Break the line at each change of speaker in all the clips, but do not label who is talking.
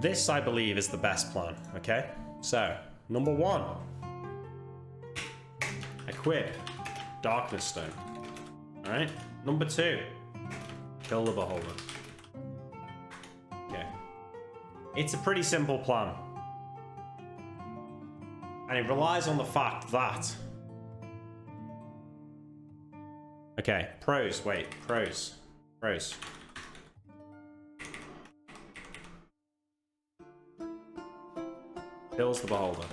This, I believe, is the best plan, okay? So, number 1. Equip Darkness Stone. Alright? Number 2. Kill the Beholder. Okay. It's a pretty simple plan. And it relies on the fact that... Okay, pros. Wait, pros. Pros. Kills the Beholder.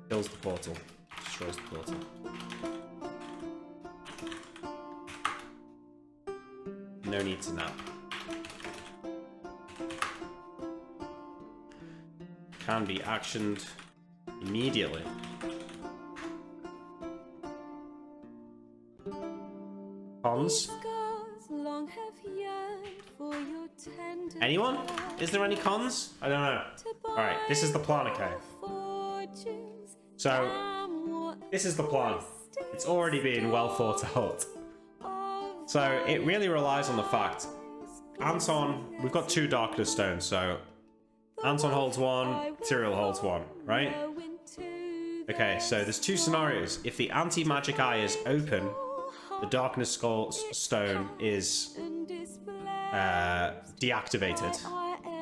Kills the portal. Destroys the portal. No need to nap. Can be actioned immediately. Cons? Anyone? Is there any cons? I don't know. Alright, this is the plan, okay. So, this is the plan. It's already been well thought out. So, it really relies on the fact. Anton, we've got 2 Darkness Stones, so... Anton holds 1, Tyrael holds 1, right? Okay, so there's 2 scenarios. If the anti-magic eye is open, the Darkness Stone is deactivated.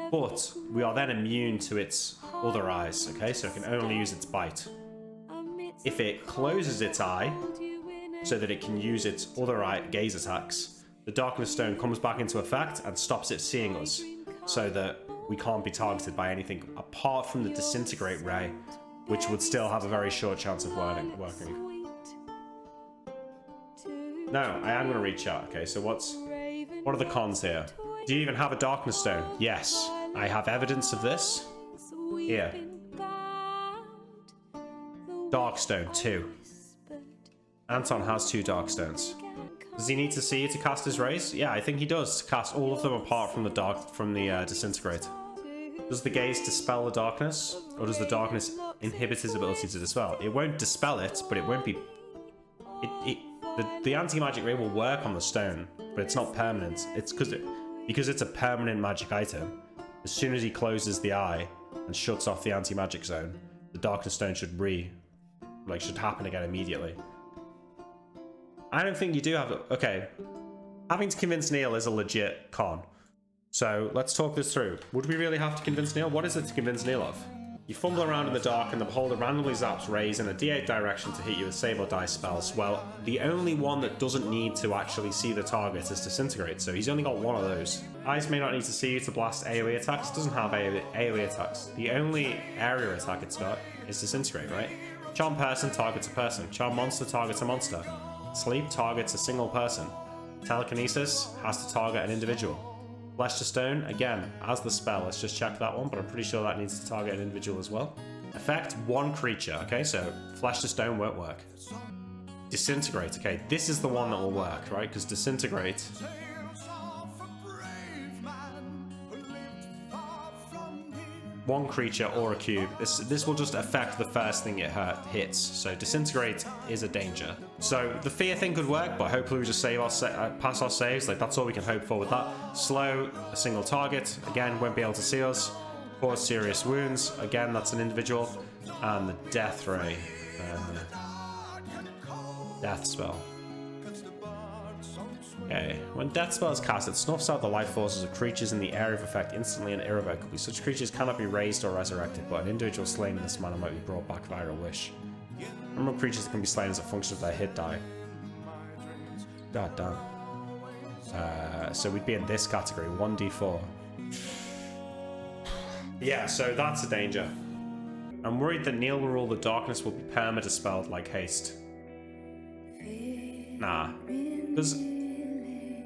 But we are then immune to its other eyes, okay? So it can only use its bite. If it closes its eye, so that it can use its other eye gaze attacks, the Darkness Stone comes back into effect and stops it seeing us, so that we can't be targeted by anything apart from the Disintegrate Ray, which would still have a very short chance of working. No, I am going to reach out. Okay, so what are the cons here? Do you even have a Darkness Stone? Yes, I have evidence of this. Here. Darkstone, 2. Anton has 2 Darkstones. Does he need to see you to cast his rays? Yeah, I think he does. To cast all of them apart from the Disintegrate. Does the gaze dispel the darkness? Or does the darkness inhibit his ability to dispel? It won't dispel it, but it won't be... The anti-magic ray will work on the stone, but it's not permanent. It's because it's a permanent magic item. As soon as he closes the eye and shuts off the anti-magic zone, the Darkness Stone should happen again immediately. I don't think you do have... Okay. Having to convince Neil is a legit con. So, let's talk this through. Would we really have to convince Neil? What is it to convince Neil of? You fumble around in the dark and the Beholder randomly zaps rays in a D8 direction to hit you with save or die spells. Well, the only one that doesn't need to actually see the target is Disintegrate, so he's only got 1 of those. Eyes may not need to see you to blast AoE attacks. It doesn't have AoE attacks. The only area attack it's got is Disintegrate, right? Charm Person targets a person. Charm Monster targets a monster. Sleep targets a single person. Telekinesis has to target an individual. Flesh to Stone, again, as the spell, let's just check that one, but I'm pretty sure that needs to target an individual as well. Effect, 1 creature, okay, so Flesh to Stone won't work. Disintegrate, okay, this is the one that will work, right, because Disintegrate... 1 creature or a cube. This will just affect the first thing it hits. So Disintegrate is a danger. So the fear thing could work, but hopefully we just pass our saves. Like, that's all we can hope for with that. Slow a single target. Again, won't be able to see us. Cause serious wounds. Again, that's an individual. And the Death Ray. Death spell. Okay, when Death Spell is cast, it snuffs out the life forces of creatures in the area of effect instantly and irrevocably. Such creatures cannot be raised or resurrected, but an individual slain in this manner might be brought back via a wish. Number of creatures that can be slain as a function of their hit die. God damn. So we'd be in this category, 1d4. Yeah, so that's a danger. I'm worried that Neil will rule the darkness will be perma-dispelled like haste. Nah. Because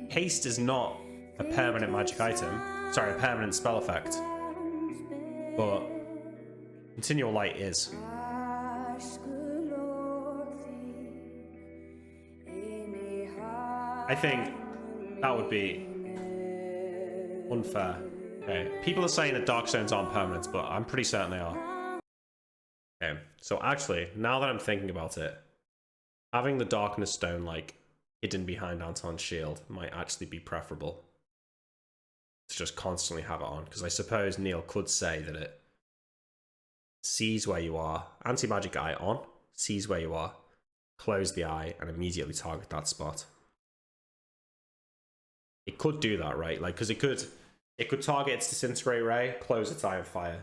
haste is not a permanent magic item. Sorry, a permanent spell effect. But continual light is. I think that would be unfair. Okay. People are saying that Darkstones aren't permanent, but I'm pretty certain they are. Okay. So actually, now that I'm thinking about it, having the Darkness Stone, like, hidden behind Anton's shield might actually be preferable to just constantly have it on, because I suppose Neil could say that it sees where you are, anti-magic eye on, sees where you are, close the eye, and immediately target that spot. It could do that, right? Like, because it could target its disintegrate ray, close its eye, and fire.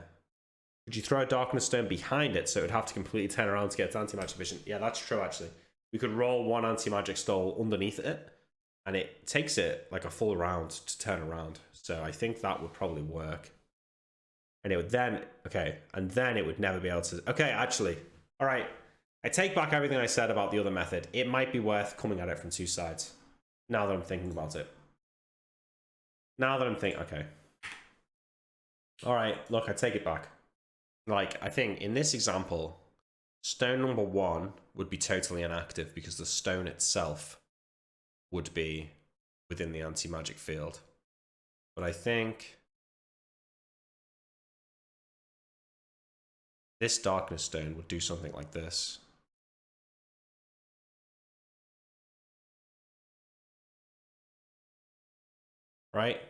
Could you throw a darkness stone behind it so it would have to completely turn around to get its anti-magic vision? Yeah, that's true, actually. We could roll one anti-magic stone underneath it, and it takes it like a full round to turn around. So I think that would probably work. And it would then, okay, and then it would never be able to, okay, actually, all right. I take back everything I said about the other method. It might be worth coming at it from two sides. Now that I'm thinking about it. Okay. All right, look, I take it back. Like, I think in this example, stone number 1 would be totally inactive because the stone itself would be within the anti-magic field. But I think this darkness stone would do something like this. Right?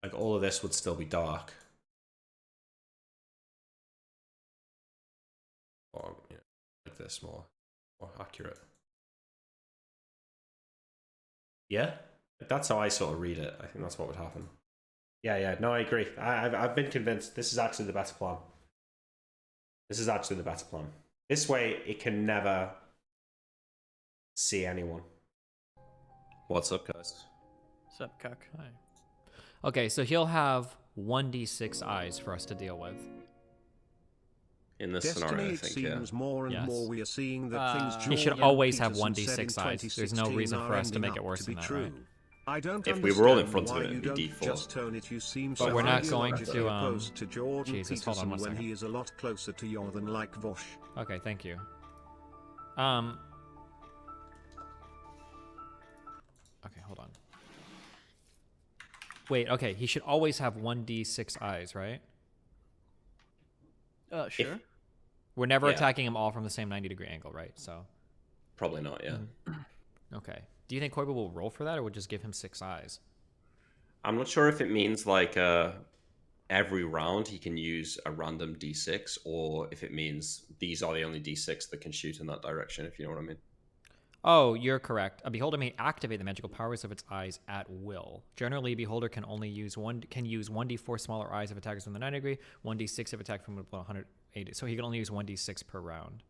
Like, all of this would still be dark. Or, you know, like this, more accurate. Yeah? That's how I sort of read it. I think that's what would happen. Yeah, no, I agree. I've been convinced this is actually the better plan. This is actually the better plan. This way, it can never see anyone. What's up, guys?
What's up, Cuck?
Hi. Okay, so he'll have 1d6 eyes for us to deal with.
In this scenario, I think,
seems more and more we are seeing that things
he should always have 1d6 eyes. There's no reason for us to make it worse than that, right?
I don't
if we were all in front of it, it'd be D4.
Just turn it, you seem
but
so
we're not going to
Jordan
Jesus, hold on one
when
second.
he is a lot closer to you than like Vosh.
Okay, thank you. Okay, hold on. Wait, okay, he should always have 1d6 eyes, right?
Sure.
We're never attacking him all from the same 90-degree angle, right? So
probably not, yeah.
Okay. Do you think Koiba will roll for that, or would just give him 6 eyes?
I'm not sure if it means like every round he can use a random d6, or if it means these are the only d6 that can shoot in that direction, if you know what I mean.
Oh, you're correct. A beholder may activate the magical powers of its eyes at will. Generally, a beholder can only use 1d4 smaller eyes if attackers from the 90 degree, 1d6 if attacked from 180. So he can only use 1d6 per round.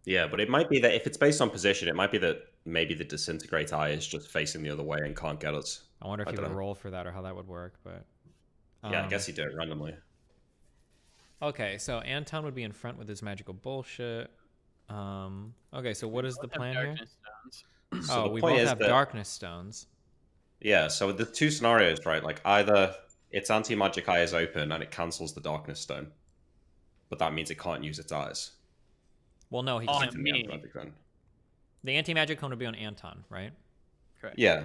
Yeah, but it might be that if it's based on position, it might be that maybe the disintegrate eye is just facing the other way and can't get us.
I wonder if he would roll for that or how that would work, but
yeah, I guess he did it randomly.
Okay, so Anton would be in front with his magical bullshit. Okay, so what is the plan here?
So
we both have darkness stones.
Yeah, so the two scenarios, right? Like either its anti-magic eye is open and it cancels the darkness stone, but that means it can't use its eyes.
Well, no, he can't. The anti-magic cone would be on Anton, right?
Correct.
Yeah.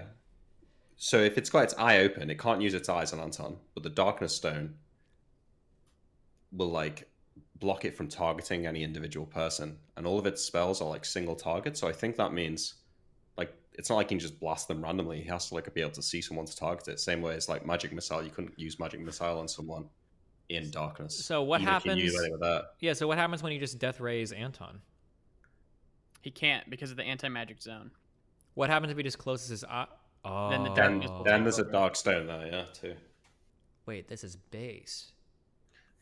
So if it's got its eye open, it can't use its eyes on Anton, but the darkness stone will like block it from targeting any individual person, and all of its spells are like single target. So I think that means like it's not like you can just blast them randomly. He has to like be able to see someone to target it. Same way as like magic missile, you couldn't use magic missile on someone in darkness.
So what happens?
With that.
Yeah. So what happens when you just death raise Anton?
He can't because of the anti-magic zone.
What happens if he just closes his eye? Oh.
Then
there's a dark stone there, yeah, too.
Wait, this is base.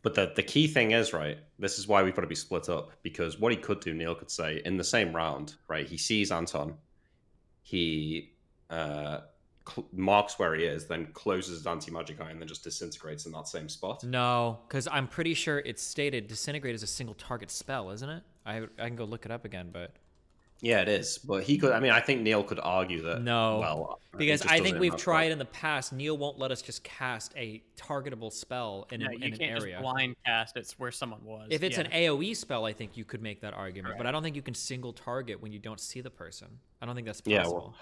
But the key thing is, right, this is why we've got to be split up, because what he could do, Neil could say, in the same round, right, he sees Anton, he marks where he is, then closes his anti-magic eye, and then just disintegrates in that same spot.
No, because I'm pretty sure it's stated disintegrate is a single target spell, isn't it? I can go look it up again, but...
Yeah, it is. But he could, I mean, I think Neil could argue that.
No.
Well,
because I think we've tried in the past. Neil won't let us just cast a targetable spell in an area.
You can't just blind cast. It's where someone was.
If it's an AoE spell, I think you could make that argument. Right. But I don't think you can single target when you don't see the person. I don't think that's possible.
Yeah, well,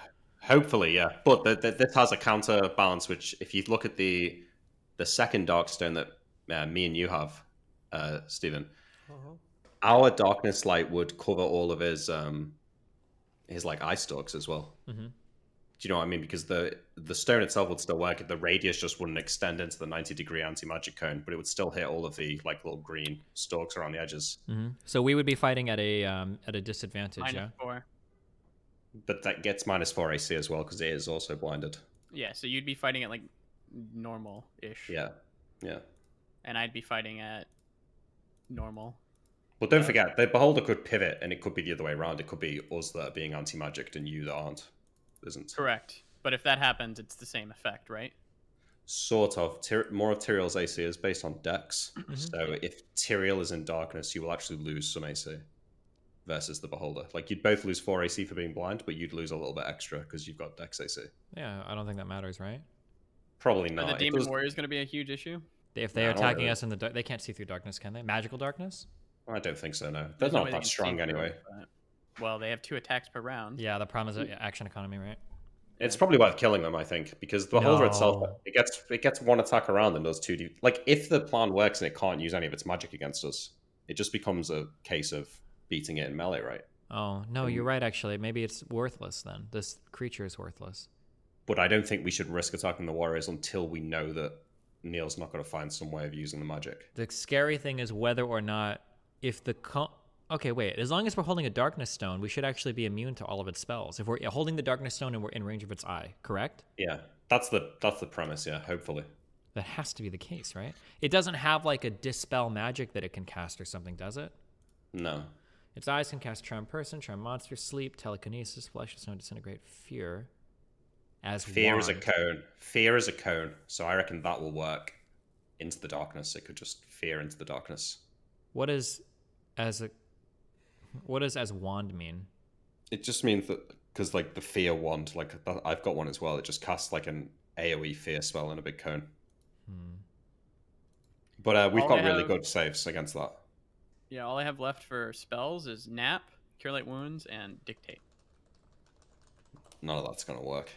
hopefully, yeah. But this has a counterbalance, which if you look at the second Darkstone that me and you have, Stephen, our Darkness Light would cover all of his like eye stalks as well.
Mm-hmm.
Do you know what I mean? Because the stone itself would still work. The radius just wouldn't extend into the 90-degree anti-magic cone, but it would still hit all of the like little green stalks around the edges.
So we would be fighting at a disadvantage, yeah.
-4.
But that gets -4 AC as well because it is also blinded.
Yeah, so you'd be fighting at like normal-ish.
Yeah, yeah.
And I'd be fighting at normal.
Well, don't forget, the beholder could pivot, and it could be the other way around. It could be us that are being anti-magicked and you that aren't. Isn't
Correct. But if that happens, it's the same effect, right?
sort of. More of Tyrael's AC is based on Dex. So if Tyrael is in darkness, you will actually lose some AC versus the beholder. Like you'd both lose 4 AC for being blind, but you'd lose a little bit extra because you've got Dex AC.
Yeah, I don't think that matters, right?
Probably
Are
not.
the
It
Demon
does-
Warrior is going to be a huge issue?
If they're
No, not
attacking
really.
us in the dark, they can't see through darkness, can they? Magical darkness?
I don't think so. No, they're
There's no
not
way they
that
can see
strong
through
anyway.
it, but- well, they have 2 attacks per round.
Yeah, the problem is action economy, right?
It's probably worth killing them, I think, because the beholder itself,
No.
it gets 1 attack around and does 2d. Like if the plan works and it can't use any of its magic against us, it just becomes a case of beating it in melee, right?
Oh, no, you're right, actually. Maybe it's worthless then. This creature is worthless.
But I don't think we should risk attacking the warriors until we know that Neil's not going to find some way of using the magic.
The scary thing is whether or not if the... Okay, wait. As long as we're holding a darkness stone, we should actually be immune to all of its spells. If we're holding the darkness stone and we're in range of its eye, correct?
Yeah, that's the premise. Yeah, hopefully.
That has to be the case, right? It doesn't have like a dispel magic that it can cast or something, does it?
No.
Its eyes can cast charm person, charm monster, sleep, telekinesis, flesh, stone, disintegrate, fear. As
Fear is a
wand.
cone. Fear is a cone. So I reckon that will work into the darkness. It could just fear into the darkness.
What does as wand mean?
It just means that because like the fear wand, like I've got one as well. It just casts like an AOE fear spell in a big cone. But we've
All
got
I
really
have-
good saves against that.
Yeah, all I have left for spells is Nap, Cure Light Wounds, and Dictate.
None of that's gonna work.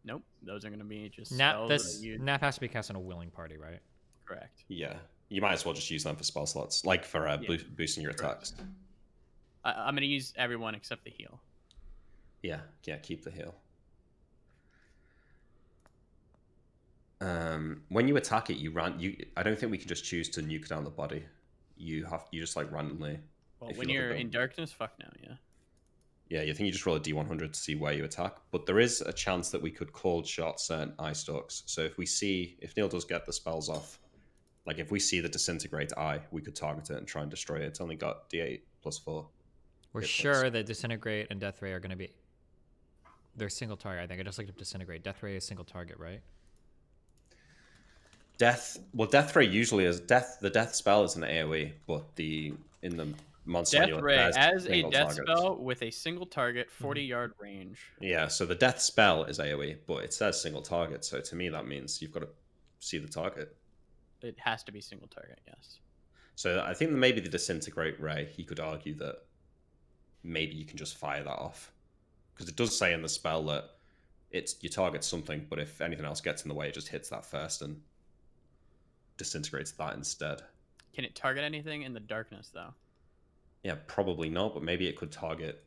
Nope, those are going to be just
Nap,
spells
this
that you...
nap has to be cast on a willing party, right?
Correct.
Yeah, you might as well just use them for spell slots, like for boosting your attacks.
I'm going to use everyone except the heal.
Yeah, keep the heal. When you attack it, I don't think we can just choose to nuke down the body. You just like randomly.
Well,
if
when
you look at
you're
them.
in darkness, fuck no, yeah.
Yeah, you think you just roll a d100 to see where you attack, but there is a chance that we could cold shot certain eye stalks. So if Neil does get the spells off, like if we see the disintegrate eye, we could target it and try and destroy it. It's only got d8 plus 4.
We're
hit
sure
points.
that disintegrate and death ray are going to be... They're single target, I think. I just looked up disintegrate. Death ray is single target, right?
Death ray usually is the death spell is an AoE, but in the monster
Death
manual, it
Ray
has
as a
single
death
targets.
spell with a single target, 40-yard range.
Yeah, so the death spell is AoE, but it says single target. So to me, that means you've got to see the target.
It has to be single target, yes.
So I think that maybe the disintegrate ray, he could argue that maybe you can just fire that off, because it does say in the spell that you target something, but if anything else gets in the way, it just hits that first and disintegrates that instead.
Can it target anything in the darkness, though?
Yeah, probably not, but maybe it could target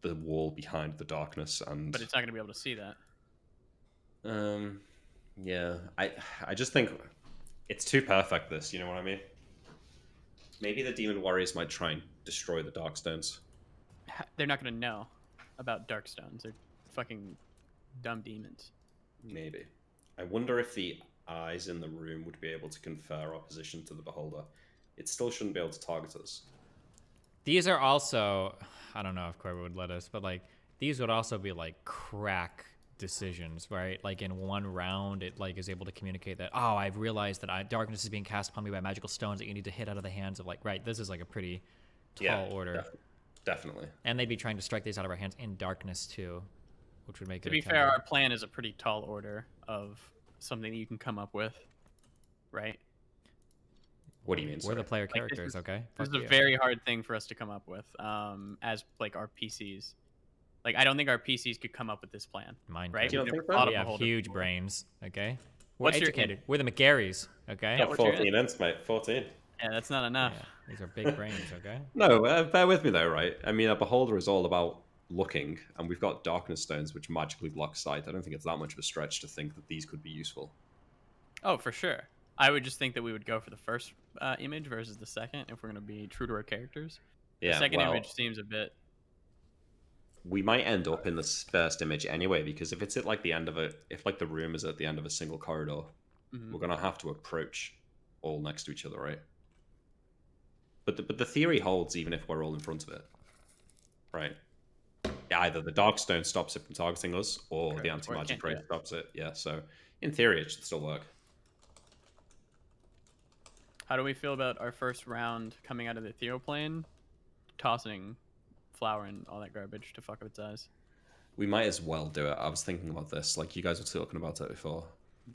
the wall behind the darkness and.
But it's not going to be able to see that.
Yeah, I just think it's too perfect. This, you know what I mean? Maybe the demon warriors might try and destroy the dark stones.
They're not going to know about dark stones. They're fucking dumb demons.
Maybe. I wonder if the eyes in the room would be able to confer opposition to the beholder. It still shouldn't be able to target us.
These are also... I don't know if Corvo would let us, but like these would also be like crack decisions, right? Like in one round, it like is able to communicate that, oh, I've realized that darkness is being cast upon me by magical stones that you need to hit out of the hands of like, right, this is like a pretty tall order.
Definitely.
And they'd be trying to strike these out of our hands in darkness too, which would make
To
it
be
a
fair,
counter.
our plan is a pretty tall order of something that you can come up with, right?
What do you mean?
We're the
sorry?
player
Like,
characters, okay?
This is
Fuck
a
you.
very hard thing for us to come up with, as like our PCs. Like, I don't think our PCs could come up with this plan,
Mine
right?
too.
You don't
We've
think
never
so?
thought
We
of a
have
whole
huge
different-
brains, okay? We're
What's your
educated. We're the McGarrys, okay?
Yeah,
what's your
14 ints, mate. 14.
Yeah, that's not enough.
Yeah, these are big brains, okay?
No, bear with me though, right? I mean, a beholder is all about
looking, and we've got darkness stones which magically block sight. I don't think it's that much of a stretch to think that these could be useful.
Oh, for sure. I would just think that we would go for the first image versus the second if we're going to be true to our characters. The
Yeah,
second
well,
image seems a bit.
we might end up in this first image anyway, because if it's at like the end of if like the room is at the end of a single corridor, we're gonna have to approach all next to each other, right? But the theory holds even if we're all in front of it, right? Either the Darkstone stops it from targeting us, or the
Correct.
anti-magic
Or it
ray stops it. Yeah, so in theory, it should still work.
How do we feel about our first round coming out of the ethereal plane, tossing flour and all that garbage to fuck up its eyes?
We might as well do it. I was thinking about this. Like, you guys were talking about it before.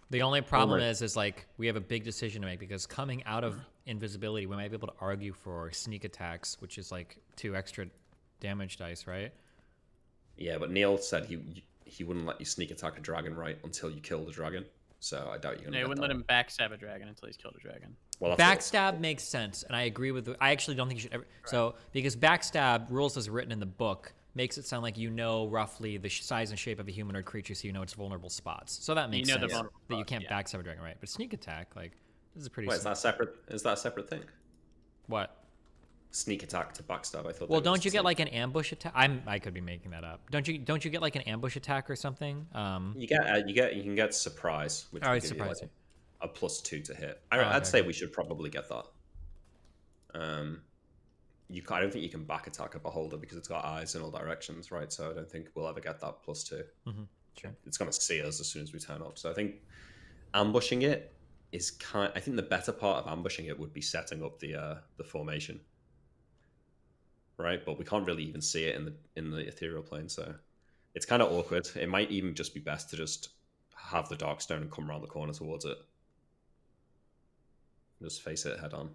The only problem is like we have a big decision to make, because coming out of invisibility, we might be able to argue for sneak attacks, which is like 2 extra damage dice, right?
Yeah, but Neil said he wouldn't let you sneak attack a dragon right until you kill the dragon. So I doubt you're gonna.
They
get
wouldn't
that
let
one.
him backstab a dragon until he's killed a dragon.
Well, that's
Backstab makes sense, and I agree with. I actually don't think you should ever. So because backstab rules as written in the book makes it sound like you know roughly the size and shape of a humanoid creature, so you know its vulnerable spots. So that makes
know the
sense
vulnerable
that you
spots,
can't
yeah.
backstab a dragon, right? But sneak attack, like this is pretty.
Wait, is that separate? Is that a separate thing?
What?
Sneak attack to backstab. I thought.
Well,
they were
don't you
just
get like an ambush attack? I could be making that up. Don't you get like an ambush attack or something?
You can get surprise, which
Oh,
will
it's
give you like
surprising.
a +2 to hit.
okay,
I'd say
okay.
we should probably get that. I don't think you can back attack a beholder because it's got eyes in all directions, right? So I don't think we'll ever get that +2.
Sure.
It's gonna see us as soon as we turn up. So I think ambushing it is I think the better part of ambushing it would be setting up the formation, right? But we can't really even see it in the ethereal plane, so it's kind of awkward. It might even just be best to just have the Darkstone and come around the corner towards it. Just face it head on.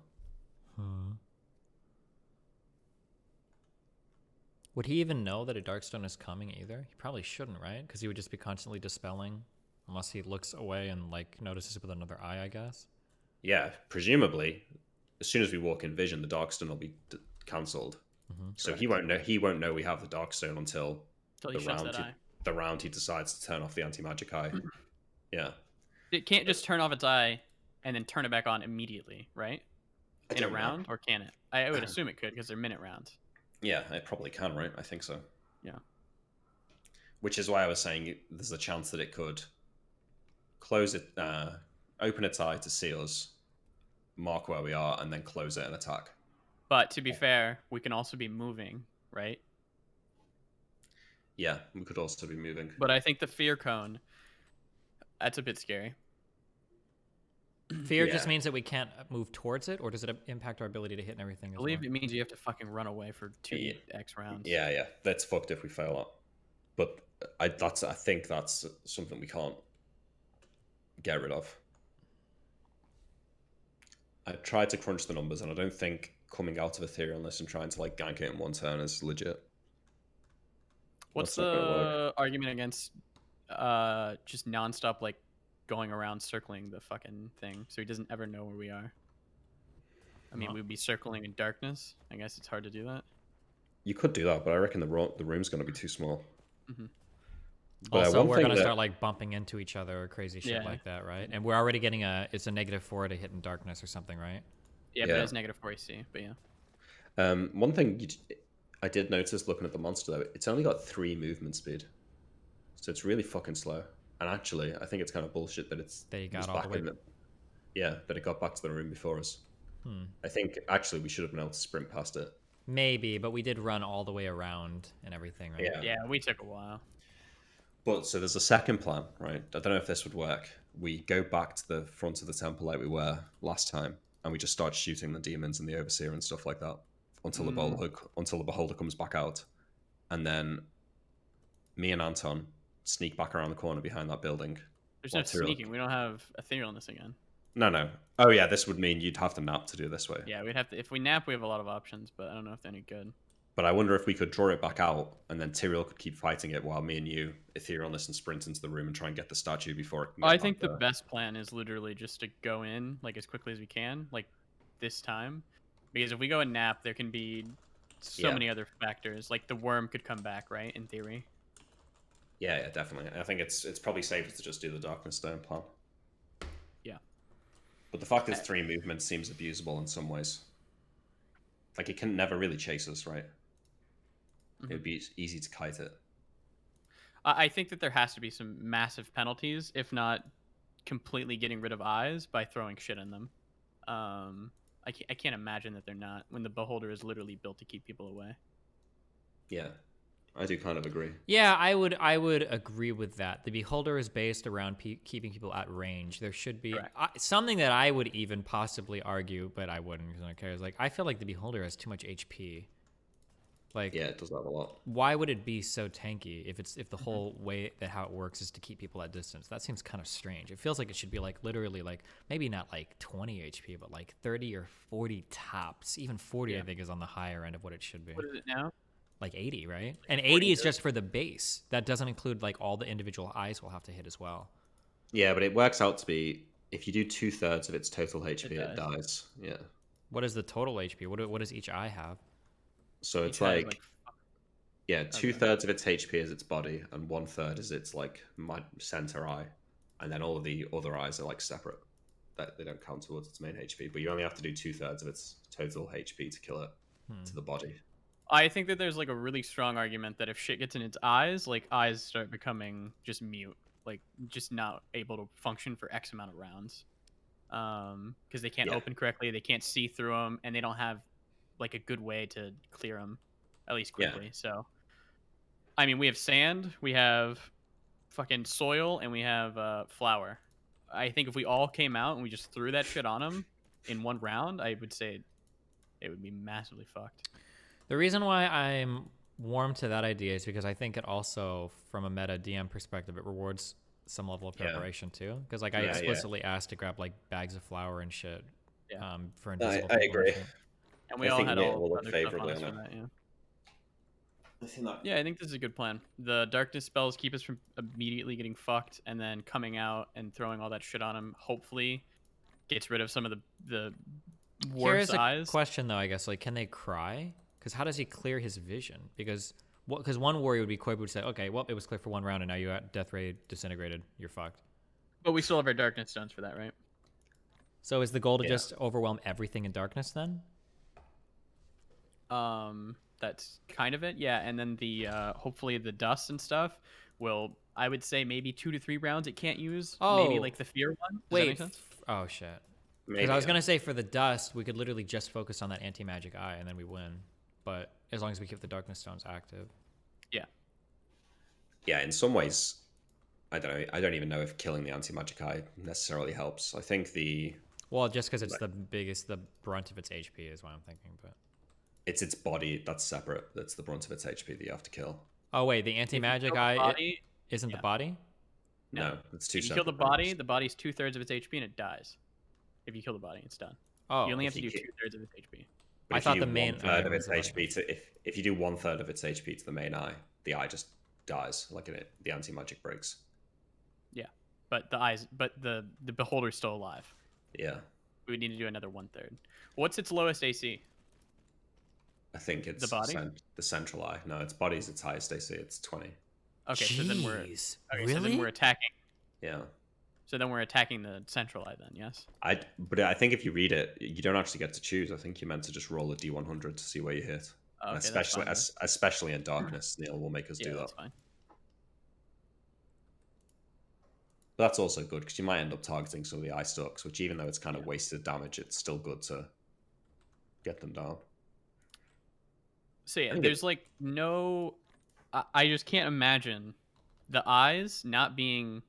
Would he even know that a Darkstone is coming either? He probably shouldn't, right? Because he would just be constantly dispelling, unless he looks away and like notices it with another eye, I guess.
Yeah, presumably, as soon as we walk in vision, the Darkstone will be cancelled. So he won't know. He won't know we have the Darkstone until
Until he shuts that eye.
the round he decides to turn off the anti-magic eye. Yeah.
It can't just turn off its eye and then turn it back on immediately, right? In a
don't know.
round, or can it? I would assume it could because they're minute rounds.
Yeah, it probably can, right? I think so.
Yeah.
Which is why I was saying there's a chance that it could close it, open its eye to see us, mark where we are, and then close it and attack.
But to be fair, we can also be moving, right?
Yeah, we could also be moving.
But I think the fear cone, that's a bit scary.
Fear
Yeah.
just means that we can't move towards it, or does it impact our ability to hit and everything?
I
As
believe
well?
it means you have to fucking run away for 2x rounds.
Yeah, that's fucked if we fail that. But I think that's something we can't get rid of. I tried to crunch the numbers, and I don't think coming out of Etherealness and trying to like gank it in one turn is legit.
What's
That's not gonna
the argument against just nonstop like going around circling the fucking thing so he doesn't ever know where we are? I mean, we'd be circling in darkness. I guess it's hard to do that.
You could do that, but I reckon the room's going to be too small. But
Also,
one
we're
thing
gonna
that-
start like bumping into each other or crazy shit
Yeah.
like that, right? And we're already getting it's a -4 to hit in darkness or something, right?
Yeah, but
Yeah.
it's -4 AC. But yeah.
One thing I did notice looking at the monster though, it's only got 3 movement speed, so it's really fucking slow. And actually, I think it's kind of bullshit that
They got
was
all the
back
way-
in that it got back to the room before us. I think actually we should have been able to sprint past it.
Maybe, but we did run all the way around and everything, right?
Yeah.
Yeah, we took a while.
But so there's a second plan, right? I don't know if this would work. We go back to the front of the temple like we were last time, and we just start shooting the demons and the overseer and stuff like that until the beholder comes back out, and then me and Anton sneak back around the corner behind that building.
There's
while
no
Tyrell-
sneaking. We don't have etherealness again.
No. Oh yeah, this would mean you'd have to nap to do it this way.
Yeah, we'd have to. If we nap, we have a lot of options, but I don't know if they're any good.
But I wonder if we could draw it back out, and then Tyrael could keep fighting it while me and you etherealness and sprint into the room and try and get the statue before it can get
I
back
think the
there.
best plan is literally just to go in like as quickly as we can, like this time, because if we go and nap, there can be so
Yeah.
many other factors. Like the worm could come back, right? In theory.
Yeah, definitely. I think it's probably safer to just do the Darkness Stone plan.
Yeah.
But the fact it's 3 movements seems abusable in some ways. Like, it can never really chase us, right? It would be easy to kite it.
I think that there has to be some massive penalties, if not completely getting rid of eyes by throwing shit in them. I can't imagine that they're not when the beholder is literally built to keep people away.
Yeah, I do kind of agree.
Yeah, I would agree with that. The beholder is based around keeping people at range. There should be something that I would even possibly argue, but I wouldn't because I don't care. Is like I feel like the beholder has too much HP. Like,
Yeah, it does that a lot.
why would it be so tanky if the whole way that how it works is to keep people at distance? That seems kind of strange. It feels like it should be like literally like maybe not like 20 HP, but like 30 or 40 tops. Even 40, I think, is on the higher end of what it should be.
What is it now?
Like 80, right? And 80 is just for the base. That doesn't include like all the individual eyes will have to hit as well.
Yeah, but it works out to be if you do 2/3 of its total HP, it
dies.
dies. Yeah.
What is the total HP? What does each eye have?
So it's
Each eye is
like, yeah, 2/3 of its HP is its body, and 1/3 is its like center eye, and then all of the other eyes are like separate. That they don't count towards its main HP. But you only have to do 2/3 of its total HP to kill it to the body.
I think that there's like a really strong argument that if shit gets in its eyes, like eyes start becoming just mute, like just not able to function for X amount of rounds, because they can't open correctly, they can't see through them, and they don't have like a good way to clear them, at least quickly. So, I mean, we have sand, we have fucking soil, and we have flour. I think if we all came out and we just threw that shit on them in one round, I would say it would be massively fucked.
The reason why I'm warm to that idea is because I think it also, from a meta DM perspective, it rewards some level of preparation too. Because like I explicitly asked to grab like bags of flour and shit for invisible.
I agree.
And we
I
all
think
had
Nate
all
will look
other stuff on
favorably
us
on
for
it.
that, yeah.
I think that.
Yeah, I think this is a good plan. The darkness spells keep us from immediately getting fucked, and then coming out and throwing all that shit on him hopefully gets rid of some of the worst eyes.
Question though, I guess, like, can they cry? Because how does he clear his vision? Because one worry would be Koibu would say, okay, well, it was clear for one round, and now you got death ray disintegrated. You're fucked.
But we still have our darkness stones for that, right?
So is the goal to just overwhelm everything in darkness then?
That's kind of it, yeah. And then the hopefully the dust and stuff will, I would say, maybe 2 to 3 rounds it can't use. Maybe like the fear one. Does that make sense?
Oh shit.
Maybe.
Because I was gonna say for the dust, we could literally just focus on that anti-magic eye, and then we win. But as long as we keep the darkness stones active.
Yeah.
Yeah, in some ways, I don't know. I don't even know if killing the anti-magic eye necessarily helps. I think
well, just because it's the brunt of its HP is what I'm thinking, but
it's its body that's separate. That's the brunt of its HP that you have to kill.
Oh wait, the anti-magic eye isn't the body?
No, it's two.
If you kill the body, the body's 2/3 of its HP and it dies. If you kill the body, it's done.
Oh,
you only have to do 2/3 of its HP.
But
I thought the main
1/3 of its HP to if you do 1/3 of its HP to the main eye, the eye just dies. Like the anti-magic breaks.
Yeah, but the beholder's still alive.
Yeah.
We would need to do another 1/3. What's its lowest AC?
I think it's
the body.
The central eye. No, its body's its highest AC. It's 20.
Okay,
Jeez,
so then we're attacking.
Yeah.
So then we're attacking the central eye then, yes?
But I think if you read it, you don't actually get to choose. I think you're meant to just roll a D100 to see where you hit.
Okay,
especially in darkness, Neil will make us do that.
That's fine.
But that's also good because you might end up targeting some of the eye stalks, which even though it's kind of wasted damage, it's still good to get them down.
So yeah, there's like no... I just can't imagine the eyes not being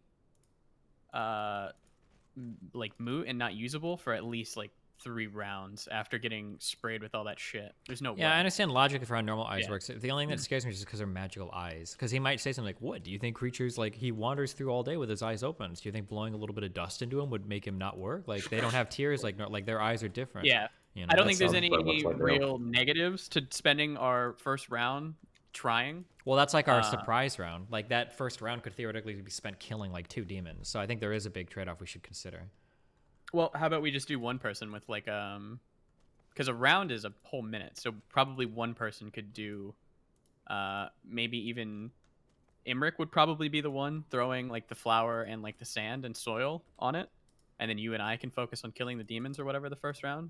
like moot and not usable for at least like 3 rounds after getting sprayed with all that shit. There's no way.
I understand logic for how normal eyes works. The only thing that scares me is just because they're magical eyes. Because he might say something like, what, do you think creatures, like, he wanders through all day with his eyes open? Do you think blowing a little bit of dust into him would make him not work? Like, they don't have tears, like their eyes are different.
Yeah.
You know?
I don't think there's any
much like
real negatives to spending our first round trying.
Well, that's like our surprise round. Like, that first round could theoretically be spent killing like 2 demons. So I think there is a big trade-off we should consider.
Well, how about we just do one person with like because a round is a whole minute, so probably one person could do, maybe even Imric would probably be the one throwing like the flour and like the sand and soil on it, and then you and I can focus on killing the demons or whatever the first round.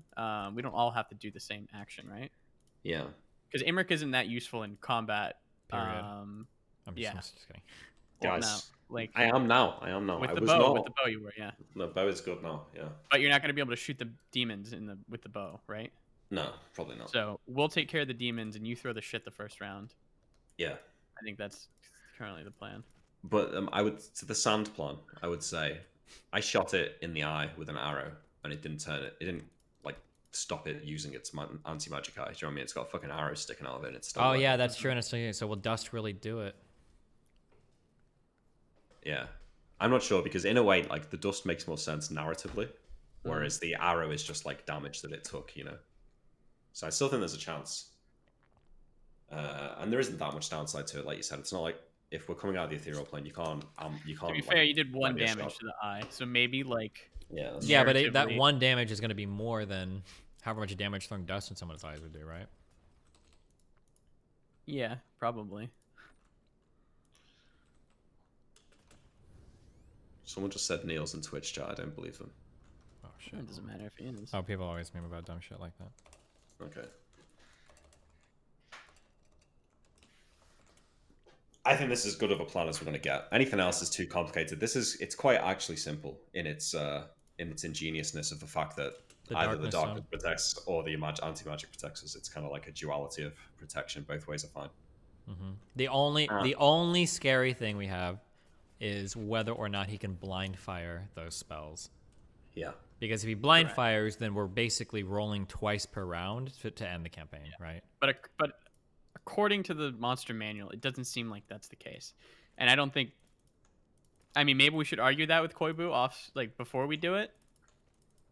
We don't all have to do the same action, right?
Yeah.
Because Imric isn't that useful in combat.
Period. I'm
Yeah.
just kidding.
Well,
Guys,
no, like
I am now.
with
I
the
was
bow.
not.
With the bow, you were, yeah.
The bow is good now. Yeah.
But you're not going to be able to shoot the demons with the bow, right?
No, probably not.
So we'll take care of the demons, and you throw the shit the first round.
Yeah.
I think that's currently the plan.
But I would to the sand plan. I would say I shot it in the eye with an arrow, and it didn't turn it. It didn't like stop it using its anti-magic eye. Do you know what I mean? It's got a fucking arrow sticking out of it. And it's still.
Oh
working.
yeah, that's true. And it's still, so will dust really do it?
Yeah, I'm not sure because in a way, like the dust makes more sense narratively, whereas the arrow is just like damage that it took. You know. So I still think there's a chance. And there isn't that much downside to it, like you said. It's not like if we're coming out of the ethereal plane, you can't.
To be fair, you did one damage to the eye, so maybe like.
Yeah.
Yeah, but that one damage is going to be more than however much damage throwing dust in someone's eyes would do, right?
Yeah, probably.
Someone just said Neil's in Twitch chat. I don't believe them.
Oh shit.
It doesn't matter if he is.
Oh, people always meme about dumb shit like that.
Okay. I think this is as good of a plan as we're going to get. Anything else is too complicated. It's quite actually simple in its ingeniousness of the fact that either the darkness protects or the anti-magic protects us. It's kind of like a duality of protection. Both ways are fine.
Mm-hmm. The only scary thing we have is whether or not he can blind fire those spells.
Yeah.
Because if he blind fires, then we're basically rolling twice per round to end the campaign, right?
But according to the monster manual, it doesn't seem like that's the case. And I don't think. I mean, maybe we should argue that with Koibu off like before we do it.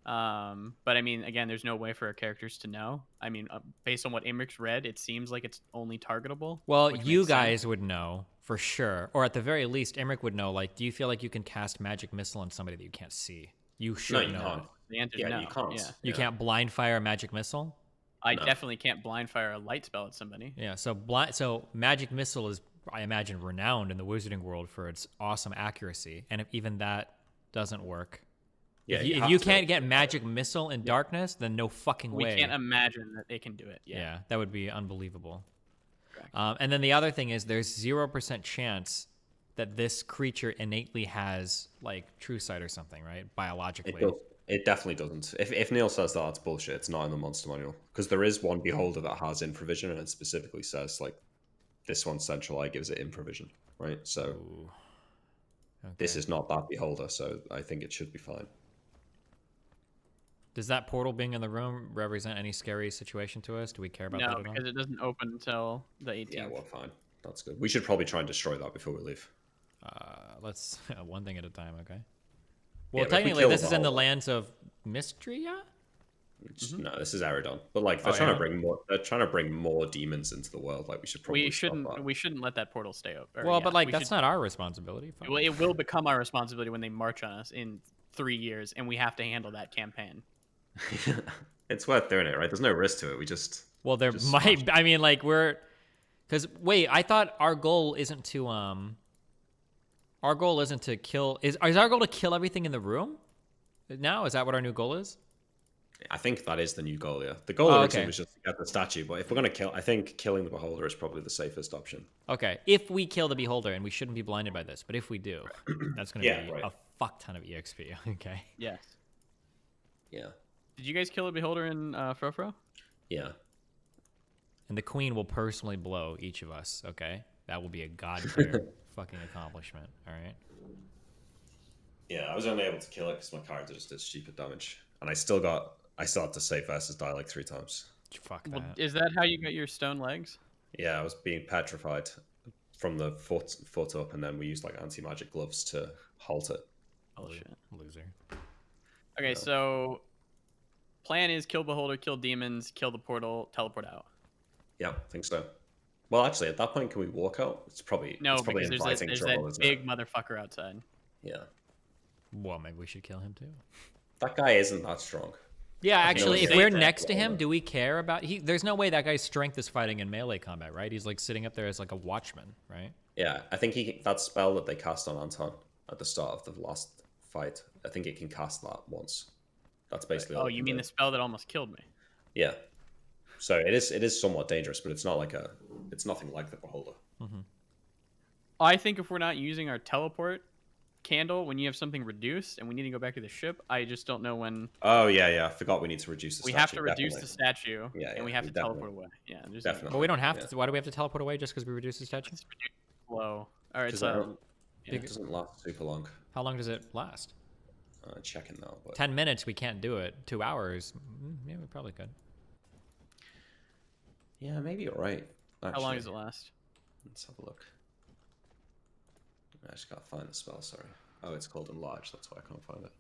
But I mean, again, there's no way for our characters to know. I mean, based on what Imric's read, it seems like it's only targetable.
Well, you guys would know for sure, or at the very least, Imric would know. Like, do you feel like you can cast magic missile on somebody that you can't see? You should know.
Can't.
The answer is no.
You can't.
Yeah.
You can't blind fire a magic missile.
I definitely can't blind fire a light spell at somebody.
Yeah. So magic missile is, I imagine, renowned in the wizarding world for its awesome accuracy, and if even that doesn't work.
Yeah,
if you can't get magic missile in darkness, then no fucking way.
We can't imagine that they can do it.
Yeah, that would be unbelievable.
Correct.
And then the other thing is there's 0% chance that this creature innately has like true sight or something, right? Biologically.
It definitely doesn't. If Neil says that, that's bullshit. It's not in the monster manual. Because there is one beholder that has improvision, and it specifically says, like, this one's central eye gives it improvision, right? So
Okay.
this is not that beholder, so I think it should be fine.
Does that portal being in the room represent any scary situation to us? Do we care about that
No,
at all?
because it doesn't open until the 18th.
Yeah, well, fine. That's good. We should probably try and destroy that before we leave.
Let's one thing at a time, okay?
Yeah,
Well,
but if we
technically,
kill
this
the
is in the
whole-
lands of Mystria?
No, this is Aridon. But like they're trying to bring more. They're trying to bring more demons into the world. Like we should probably.
We shouldn't let that portal stay open.
Well, but like that's not our responsibility.
Well, it will become our responsibility when they march on us in 3 years, and we have to handle that campaign.
It's worth doing it, right? There's no risk to it. We just.
Well, there might. I mean, like because wait, I thought our goal isn't to Our goal isn't to kill. Is our goal to kill everything in the room? Now is that what our new goal is?
I think that is the new goal. Yeah, the goal originally was just to get the statue. But if we're gonna kill, I think killing the beholder is probably the safest option.
Okay, if we kill the beholder, and we shouldn't be blinded by this, but if we do, that's gonna be a fuck ton of exp. Okay.
Yes.
Yeah.
Did you guys kill a beholder in Frofro?
Yeah.
And the queen will personally blow each of us. Okay, that will be a god tier fucking accomplishment. All right.
Yeah, I was only able to kill it because my character just did stupid damage, and I still had to save versus die like 3 times.
Fuck that.
Well, is that how you got your stone legs?
Yeah, I was being petrified from the foot up, and then we used like anti-magic gloves to halt it.
Oh shit.
Loser.
Okay, so plan is kill beholder, kill demons, kill the portal, teleport out.
Yeah, I think so. Well, actually, at that point, can we walk out? It's probably
because
inviting
there's
trouble,
that
isn't
big
it?
motherfucker outside.
Yeah.
Well, maybe we should kill him too.
That guy isn't that strong.
Yeah, actually, if
say
we're
that.
next to him, do we care about... There's no way that guy's strength is fighting in melee combat, right? He's like sitting up there as like a watchman, right?
Yeah, I think that spell that they cast on Anton at the start of the last fight, I think it can cast that once. That's basically all
Oh,
it
you
can
mean
do.
the spell that almost killed me?
Yeah. So it is somewhat dangerous, but it's not like it's nothing like the Beholder.
I think if we're not using our teleport candle when you have something reduced and we need to go back to the ship, I just don't know when
Oh yeah, I forgot we need to reduce the
we
statue.
have to reduce
definitely.
the statue
Yeah,
and we
yeah,
have
we
to teleport
definitely-
away. Yeah, there's
Definitely.
But we don't have
Yeah.
to. Why do we have to teleport away just because we reduce the statue?
It's slow. All right,
Because
so
it doesn't last super long.
How long does it last?
Checking now, but
10 minutes, we can't do it. 2 hours, yeah, we probably could.
yeah, maybe you're right.
how long
actually.
does it last?
Let's have a look. I just gotta find the spell. Sorry. Oh, it's called Enlarge. That's why I can't find it.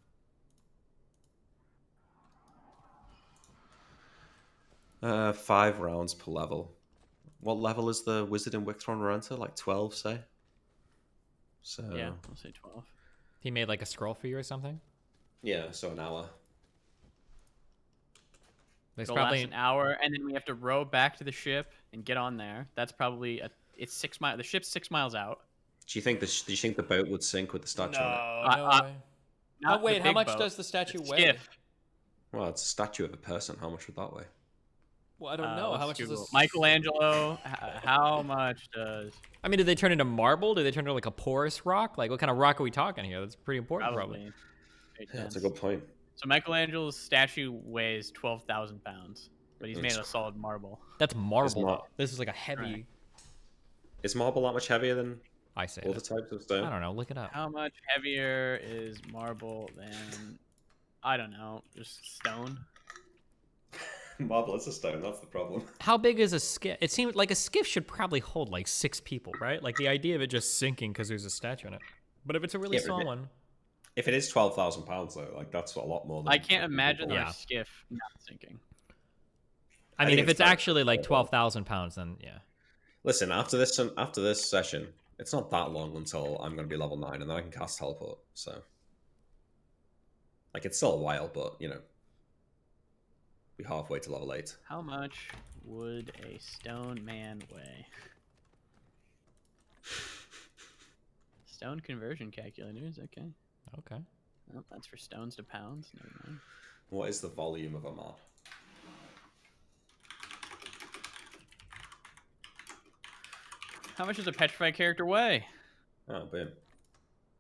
5 rounds per level. What level is the Wizard in Wicktron Renta? Like 12, say? So
Yeah, we'll say 12.
He made like a scroll for you or something?
yeah, so an hour.
There's
It'll
probably...
last an hour, and then we have to row back to the ship and get on there. That's probably it's 6 miles. The ship's 6 miles out.
Do you think the boat would sink with the statue on it?
No way.
Not
Oh, wait,
the
how
big
much
boat,
does the statue
the
weigh?
skiff.
Well, it's a statue of a person. How much would that weigh?
Well, I don't know. How
Let's
much is
Google.
this?
Michelangelo, how much does...
I mean, did they turn into marble? Did they turn into like a porous rock? Like, what kind of rock are we talking here? That's pretty important, probably.
Probably. Very
Yeah, that's a
dense.
good point.
So Michelangelo's statue weighs 12,000 pounds, but he's made
It's-
of solid marble.
That's marble.
not-
though. This is like a heavy...
Right.
Is marble that much heavier than
I say
all the
it.
types of stone?
I don't know. Look it up.
How much heavier is marble than, I don't know, just stone?
Marble is a stone. That's the problem.
How big is a skiff? It seems like a skiff should probably hold like 6 people, right? Like the idea of it just sinking because there's a statue in it. But if it's a really
Yeah, but
small
it-
one...
If it is 12,000 pounds, though, like that's a lot more. Than
I can't imagine
Yeah.
our skiff not sinking.
I
I
mean,
think
if
it's
it's
fair.
actually like 12,000 pounds, then yeah.
Listen, after this session, it's not that long until I'm going to be level 9, and then I can cast teleport. So, like, it's still a while, but you know, be halfway to level 8.
How much would a stone man weigh? Stone conversion calculators, okay.
Okay.
Oh, that's for stones to pounds. Never mind.
What is the volume of a man?
How much does a petrified character weigh?
Oh, boom.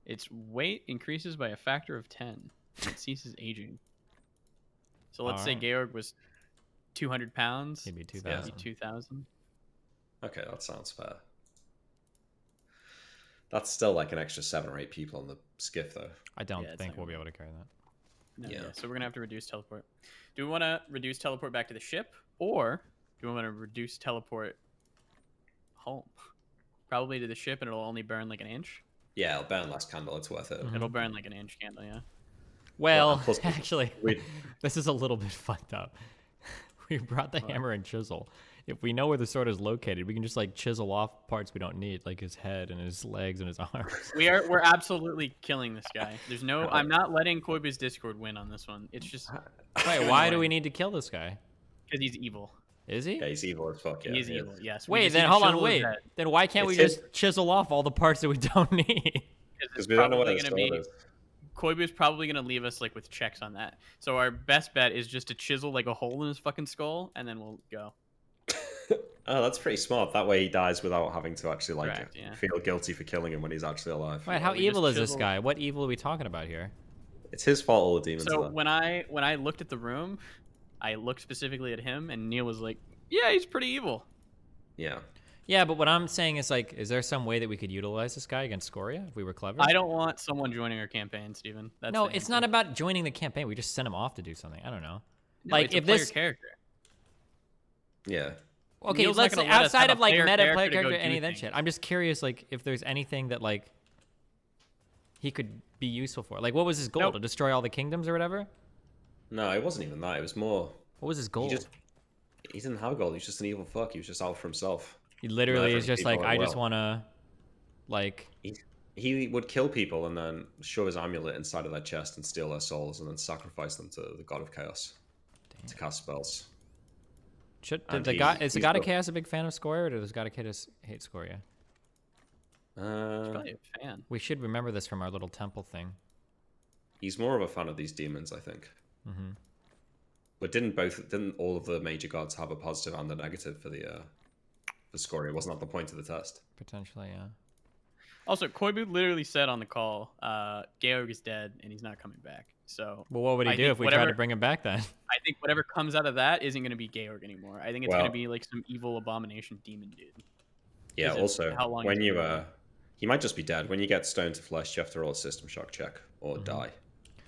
Its weight increases by a factor of 10. And it ceases aging. So let's say
Alright.
Georg was 200 pounds.
Maybe
It'd
2,000.
be 2,000.
Okay, that sounds fair. That's still like an extra 7 or 8 people on the skiff, though.
I don't
Yeah, it's
think
not
we'll be
gonna-
able to carry that.
No,
Yeah.
yeah. So we're going to have to reduce teleport. Do we want to reduce teleport back to the ship? Or do we want to reduce teleport home? Probably to the ship, and it'll only burn like an inch.
Yeah, it'll burn less candle. It's worth it.
It'll burn like an inch candle, yeah.
Well,
and plus-
actually,
we-
this is a little bit fucked up. We brought the hammer and chisel. If we know where the sword is located, we can just like chisel off parts we don't need, like his head and his legs and his arms.
We're absolutely killing this guy. There's no I'm not letting Koibu's Discord win on this one. It's just
Wait, why do we need to kill this guy?
because he's evil.
Is he?
Yeah, he's evil as fuck. Yeah,
He is
he is.
evil, yes. We
Wait,
just
then
need to
hold on,
chisel his
wait.
head,
Then why can't we
It's
just chisel off all the parts that we don't need?
'cause
Because we don't know where
probably
the
gonna
sword is.
Koibu's probably gonna leave us like with checks on that. So our best bet is just to chisel like a hole in his fucking skull, and then we'll go.
Oh, that's pretty smart. That way he dies without having to actually like
Correct, yeah.
feel guilty for killing him when he's actually alive.
Wait, how
we just
evil is this
chisel-
guy? What evil are we talking about here?
It's his fault all the demons
So
are there.
when I looked at the room, I looked specifically at him, and Neil was like, "Yeah, he's pretty evil."
Yeah.
Yeah, but what I'm saying is like, is there some way that we could utilize this guy against Scoria if we were clever?
I don't want someone joining our campaign, Steven. That's
No,
the
it's
answer.
not about joining the campaign. We just send him off to do something. I don't know.
No,
like
it's a
if
player
this
character.
Yeah.
Okay,
Neil's not
let's
gonna let us
outside
have
of
a
like
player
meta
character
player
to go
character,
do
any of that
things.
shit. I'm just curious, like, if there's anything that like he could be useful for. Like, what was his goal?
Nope.
To destroy all the kingdoms or whatever?
No, it wasn't even that. It was more.
What was his goal?
He didn't have a goal. He was just an evil fuck. He was just out for himself.
He literally
Never
is just
people
like,
went
I just
well.
want to, like,
He would kill people and then shove his amulet inside of their chest and steal their souls and then sacrifice them to the god of chaos. to cast spells.
Should
And
the god
he's
the god of
got-
chaos a big fan of Scoria, or does god of chaos hate Scoria?
He's probably a fan.
We should remember this from our little temple thing.
He's more of a fan of these demons, I think.
Mm-hmm.
But didn't all of the major gods have a positive and a negative for Scoria? Wasn't that the point of the test?
Potentially, yeah.
Also, Koibu literally said on the call, Georg is dead and he's not coming back. So
Well, what would he
I
do
think
if we tried to bring him back then?
I think whatever comes out of that isn't going to be Georg anymore. I think it's going
Well-
to be like some evil abomination demon dude.
Yeah.
Is it-
Also,
how long
when
is it
you
gonna
he might just be dead. When you get stoned to flesh, you have to roll a system shock check or die.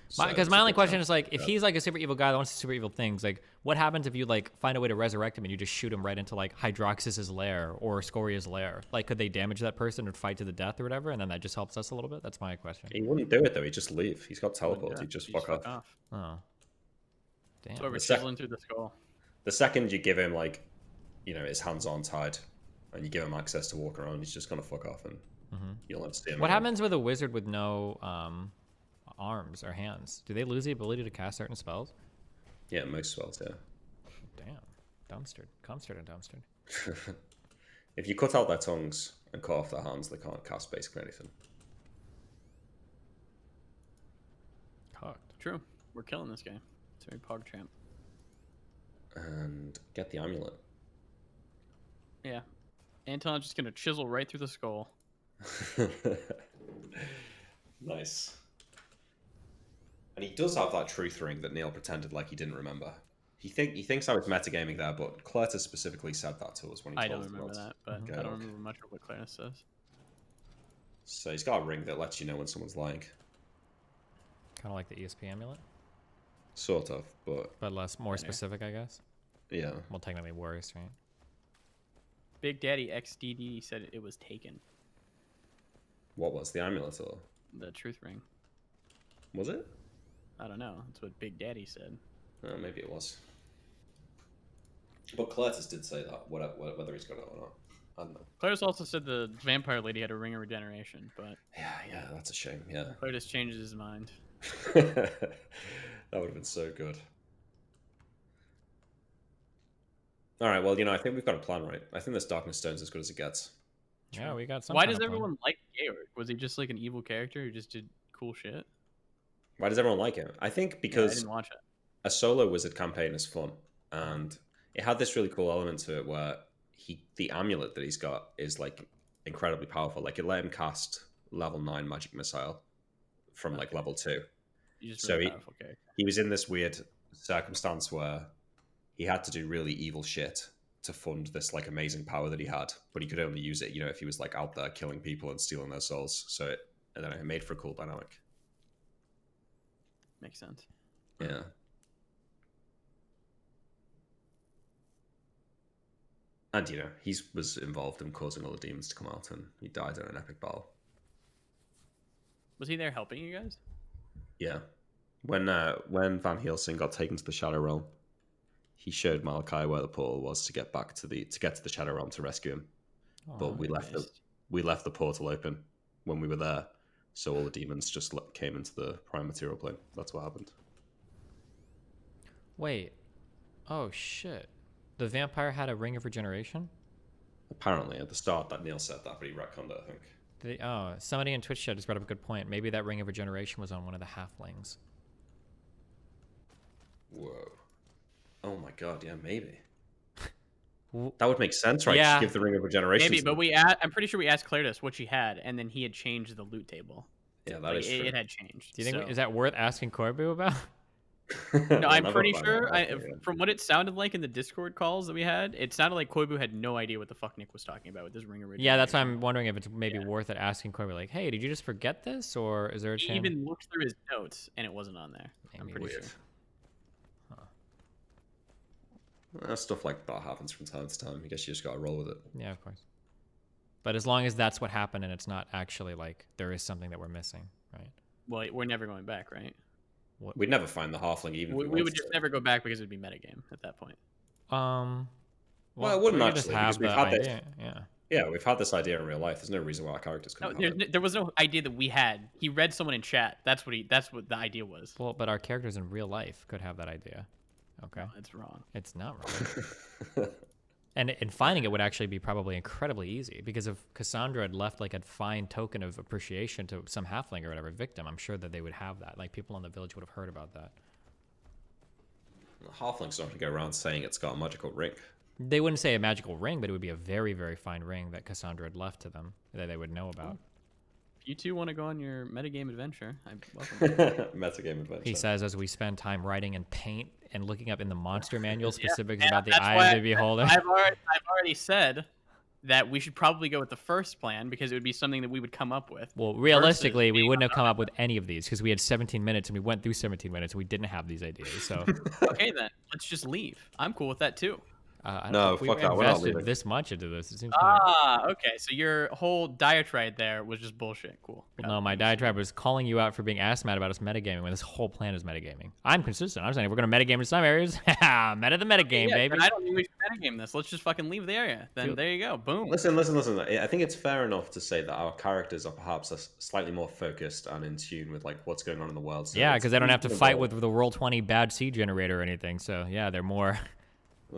Because
So
my
it's a
only
good
question
chance.
is like, if he's like a super evil guy that wants to do super evil things, like, what happens if you like find a way to resurrect him and you just shoot him right into like Hydroxys's lair or Scoria's lair? Like, could they damage that person and fight to the death or whatever, and then that just helps us a little bit? That's my question.
He wouldn't do it though. He'd just leave. He's got teleport.
Yeah,
He'd just
you
fuck off.
Oh, damn.
So we're
The sec-
chiseling through the skull.
The second you give him like, his hands aren't tied, and you give him access to walk around, he's just gonna fuck off, and you'll never see him.
What
again.
happens with a wizard with no arms or hands? Do they lose the ability to cast certain spells?
Yeah, most spells. Yeah.
Damn, Comstered and dumpstered.
If you cut out their tongues and cut off their hands, they can't cast basically anything.
Cocked.
True. We're killing this game. It's very PogChamp.
And get the amulet.
Yeah. Anton's just going to chisel right through the skull.
Nice. And he does have that truth ring that Neil pretended like he didn't remember. He thinks I was metagaming there, but Clertus specifically said that to us when he
I
told
don't
us
remember
about
that, but I
Georg.
don't remember much of what Clarence says.
So he's got a ring that lets you know when someone's lying.
Kind of like the ESP amulet,
Sort of, but
but more specific, I guess.
yeah.
Well, technically worse, right?
Big Daddy XDD said it was taken.
What was the amulet or
The truth ring.
was it?
I don't know. That's what Big Daddy said.
Maybe it was. But Clertus did say that, whether he's got it or not. I don't know.
Clarence also said the vampire lady had a ring of regeneration, but
Yeah, that's a shame, yeah.
Clarence changes his mind.
That would have been so good. Alright, well, I think we've got a plan, right? I think this Darkness Stone's as good as it gets.
Yeah, we got some.
Why
kind
does
of plan.
everyone like Georg? Was he just like an evil character who just did cool shit?
Why does everyone like him? I think
Yeah, I
because
didn't watch it.
a solo wizard campaign is fun, and it had this really cool element to it where the amulet that he's got is like incredibly powerful. Like it let him cast level 9 magic missile from like level 2.
He's just
So
really powerful character.
he was in this weird circumstance where he had to do really evil shit to fund this like amazing power that he had, but he could only use it, if he was like out there killing people and stealing their souls. So it made for a cool dynamic.
Makes sense.
Yeah. And he was involved in causing all the demons to come out, and he died in an epic battle.
Was he there helping you guys?
Yeah. When Van Helsing got taken to the Shadow Realm, he showed Malachi where the portal was to get back to the Shadow Realm to rescue him. But we left the portal open when we were there, so all the demons just came into the prime material plane. That's what happened.
Wait. Oh shit. The vampire had a ring of regeneration?
Apparently, at the start, that Neil said that, but he retconned it, I think.
Somebody in Twitch chat just brought up a good point. Maybe that ring of regeneration was on one of the halflings.
Whoa. Oh my god, yeah, maybe. That would make sense, right?
Yeah.
Just give the ring of regeneration.
Maybe,
to
but
them.
I'm pretty sure we asked Claritus what she had, and then he had changed the loot table.
Yeah, that is true.
It had changed.
Do you think
so.
is that worth asking Corbu about?
No,
We'll
I'm
never
pretty
find
sure.
out, yeah.
From what it sounded like in the Discord calls that we had, it sounded like Koibu had no idea what the fuck Nick was talking about with this ring of regeneration.
Yeah, that's why I'm wondering if it's maybe worth it asking Corbu, like, hey, did you just forget this, or is there a
He
chance?
even looked through his notes, and it wasn't on there. I'm
Maybe
pretty
Weird.
sure.
Stuff like that happens from time to time. I guess you just gotta roll with it.
Yeah, of course. But as long as that's what happened and it's not actually like there is something that we're missing, right?
Well, we're never going back, right?
We'd never find the halfling even.
We
if
would
wanted
just
to.
never go back because it'd be metagame at that point.
Well, it wouldn't
we could just
actually,
have
because
the
we've had this-
idea. Yeah.
Yeah, we've had this idea in real life. There's no reason why our characters
No,
couldn't have it.
there was no idea that we had. He read someone in chat. That's what the idea was.
Well, but our characters in real life could have that idea. Okay.
No, it's wrong.
It's not wrong. And finding it would actually be probably incredibly easy, because if Cassandra had left like a fine token of appreciation to some halfling or whatever victim, I'm sure that they would have that. Like people in the village would have heard about that.
Halflings don't have to go around saying it's got a magical ring.
They wouldn't say a magical ring, but it would be a very, very fine ring that Cassandra had left to them that they would know about.
If you two want to go on your metagame adventure, I'm welcome.
Metagame adventure.
He says as we spend time writing in paint and looking up in the monster manual specifics
Yeah,
about the
that's
eye
why
of the beholder.
I've already said that we should probably go with the first plan because it would be something that we would come up with.
Well, realistically, we wouldn't have come up with any of these because we had 17 minutes and we went through 17 minutes and we didn't have these ideas. So,
Okay, then let's just leave. I'm cool with that too.
I don't
No,
think
fuck
we
that. We're not
invested
leaving.
this much into this. It seems to me.
Okay. So your whole diatribe there was just bullshit. Cool.
Well, no, my diatribe was calling you out for being ass mad about us metagaming when this whole plan is metagaming. I'm consistent. I'm saying if we're going to metagame in some areas, meta the metagame,
Yeah,
baby.
then I don't think we should metagame this. Let's just fucking leave the area. Then there you go. Boom.
Listen. I think it's fair enough to say that our characters are perhaps slightly more focused and in tune with like what's going on in the world. So
Yeah,
it's
because they don't have to
easy
fight
involve.
with the Roll20 bad seed generator or anything. So, yeah, they're more...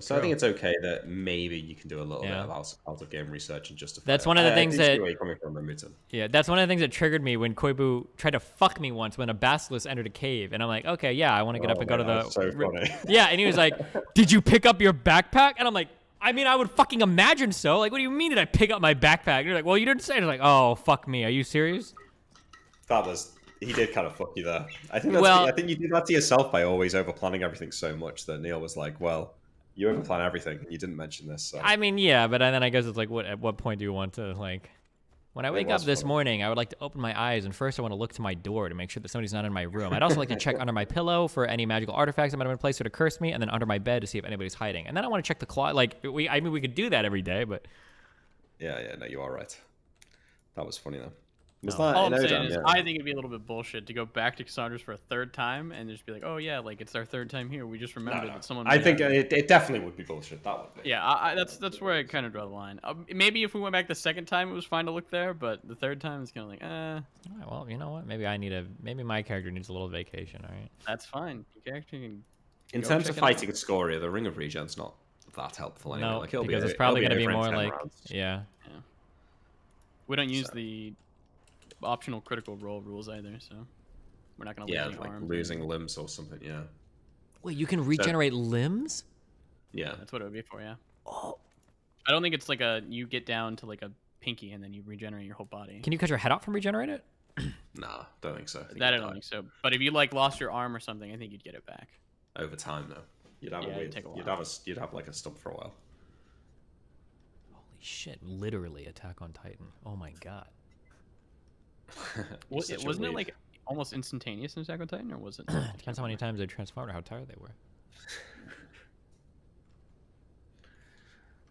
So I think it's okay that maybe you can do a little bit
Yeah.
of out of game research and justify.
That's
it.
one of the things
I do see
that-
where you're coming from, MrMouton.
Yeah, that's one of the things that triggered me when Koibu tried to fuck me once when a basilisk entered a cave. And I'm like, okay, yeah, I want to get up and go to the...
That's so funny.
Yeah, and he was like, did you pick up your backpack? And I'm like, I mean, I would fucking imagine so. Like, what do you mean did I pick up my backpack? And you're like, well, you didn't say it. I was like, oh, fuck me. Are you serious?
He did kind of fuck you there. I think that's
Well-
I think you did that to yourself by always over planning everything so much that Neil was like, well, you over plan everything and you didn't mention this. So.
I mean, yeah, but then I guess it's like, at what point do you want to, like... When I wake up
was
this
funny.
morning, I would like to open my eyes, and first I want to look to my door to make sure that somebody's not in my room. I'd also like to check under my pillow for any magical artifacts that might have been placed there to curse me, and then under my bed to see if anybody's hiding. And then I want to check the closet. Like, we could do that every day, but...
Yeah, no, you are right. That was funny though. Was
No.
that
All I'm
in
saying
Odam?
is,
Yeah.
I think it'd be a little bit bullshit to go back to Cassandra's for a third time and just be like, "Oh yeah, like it's our third time here. We just remembered that someone."
I think it definitely would be bullshit. That would be.
Yeah, that's where I kind of draw the line. Maybe if we went back the second time, it was fine to look there, but the third time is kind of like,
All right, well, you know what? Maybe my character needs a little vacation, all right?
that's fine. Your character can.
In
Go
terms
check
of
it
fighting Scoria, the Ring of Regen's not that helpful anyway.
No,
Like, it'll
because
be,
it's probably
going to
be
over in
more
10
like...
rounds.
Yeah.
We don't use
So-
the optional critical role rules either, so we're not gonna lose
Yeah,
any
like
arms.
losing limbs or something. Yeah.
Wait, you can regenerate limbs?
Yeah.
That's what it would be for, yeah.
Oh.
I don't think it's like you get down to like a pinky and then you regenerate your whole body.
Can you cut your head off and regenerate it?
Nah, don't think so. I think
That I
you'd
don't
die.
think so. But if you like lost your arm or something, I think you'd get it back.
Over time though, you'd have
Yeah,
a
it'd
weird.
take a
You'd
while.
have like a stump for a while.
Holy shit, literally Attack on Titan. Oh my god.
You're such a
Wasn't it
weeb.
like almost instantaneous in Attack on Titan, or was it?
Depends how many times they transformed or how tired they were.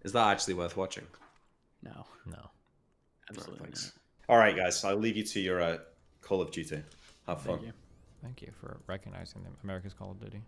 Is that actually worth watching?
No,
No.
No,
absolutely
thanks. All right, guys. I'll leave you to your Call of Duty. Have
not.
fun.
Thank you.
Thank you for recognizing them. America's Call of Duty.